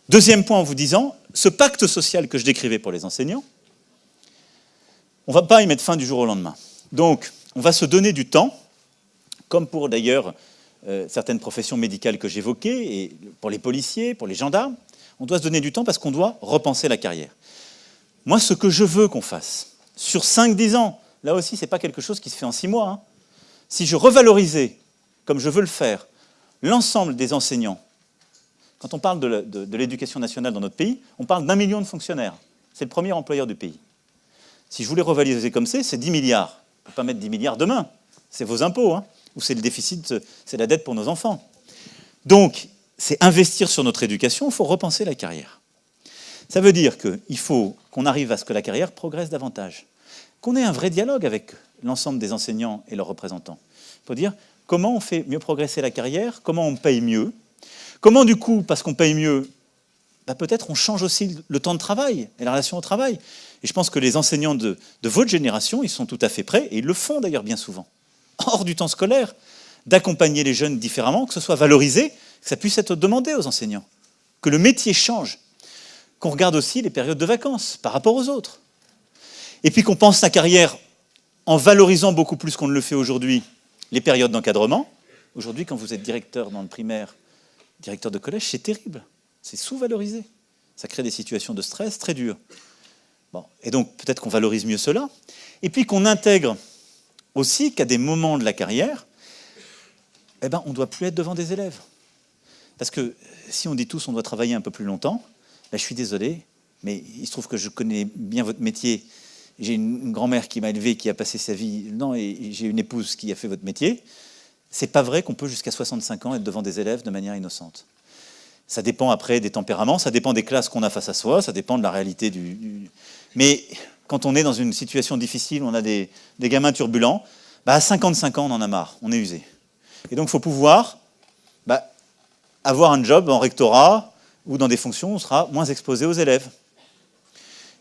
Deuxième point en vous disant, ce pacte social que je décrivais pour les enseignants, on ne va pas y mettre fin du jour au lendemain. Donc, on va se donner du temps, comme pour d'ailleurs certaines professions médicales que j'évoquais, et pour les policiers, pour les gendarmes, on doit se donner du temps parce qu'on doit repenser la carrière. Moi, ce que je veux qu'on fasse, sur 5-10 ans, là aussi, ce n'est pas quelque chose qui se fait en 6 mois. Hein. Si je revalorisais, comme je veux le faire, l'ensemble des enseignants, quand on parle de l'éducation nationale dans notre pays, on parle d'1 million de fonctionnaires. C'est le premier employeur du pays. Si je voulais revaloriser comme c'est 10 milliards. On ne peut pas mettre 10 milliards demain. C'est vos impôts, hein, ou c'est le déficit, c'est la dette pour nos enfants. Donc, c'est investir sur notre éducation, il faut repenser la carrière. Ça veut dire qu'il faut qu'on arrive à ce que la carrière progresse davantage. Qu'on ait un vrai dialogue avec l'ensemble des enseignants et leurs représentants. Il faut dire comment on fait mieux progresser la carrière, comment on paye mieux, comment du coup, parce qu'on paye mieux, peut-être on change aussi le temps de travail et la relation au travail. Et je pense que les enseignants de votre génération, ils sont tout à fait prêts, et ils le font d'ailleurs bien souvent, hors du temps scolaire, d'accompagner les jeunes différemment, que ce soit valorisé, que ça puisse être demandé aux enseignants, que le métier change, qu'on regarde aussi les périodes de vacances par rapport aux autres. Et puis qu'on pense sa carrière en valorisant beaucoup plus qu'on ne le fait aujourd'hui les périodes d'encadrement. Aujourd'hui, quand vous êtes directeur dans le primaire, directeur de collège, c'est terrible. C'est sous-valorisé. Ça crée des situations de stress très dures. Bon. Et donc, peut-être qu'on valorise mieux cela. Et puis qu'on intègre aussi qu'à des moments de la carrière, on ne doit plus être devant des élèves. Parce que si on dit tous on doit travailler un peu plus longtemps, je suis désolé, mais il se trouve que je connais bien votre métier. J'ai une grand-mère qui m'a élevé, qui a passé sa vie dedans, et j'ai une épouse qui a fait votre métier. C'est pas vrai qu'on peut jusqu'à 65 ans être devant des élèves de manière innocente. Ça dépend après des tempéraments, ça dépend des classes qu'on a face à soi, ça dépend de la réalité du... Mais quand on est dans une situation difficile, on a des gamins turbulents, à 55 ans, on en a marre, on est usé. Et donc, il faut pouvoir avoir un job en rectorat ou dans des fonctions où on sera moins exposé aux élèves.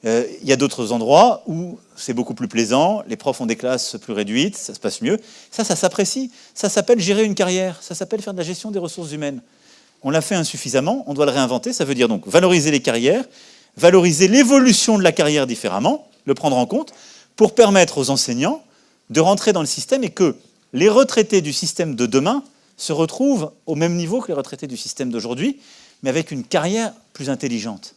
Il y a d'autres endroits où c'est beaucoup plus plaisant, les profs ont des classes plus réduites, ça se passe mieux. Ça s'apprécie. Ça s'appelle gérer une carrière, ça s'appelle faire de la gestion des ressources humaines. On l'a fait insuffisamment, on doit le réinventer. Ça veut dire donc valoriser les carrières, valoriser l'évolution de la carrière différemment, le prendre en compte, pour permettre aux enseignants de rentrer dans le système et que les retraités du système de demain se retrouvent au même niveau que les retraités du système d'aujourd'hui, mais avec une carrière plus intelligente.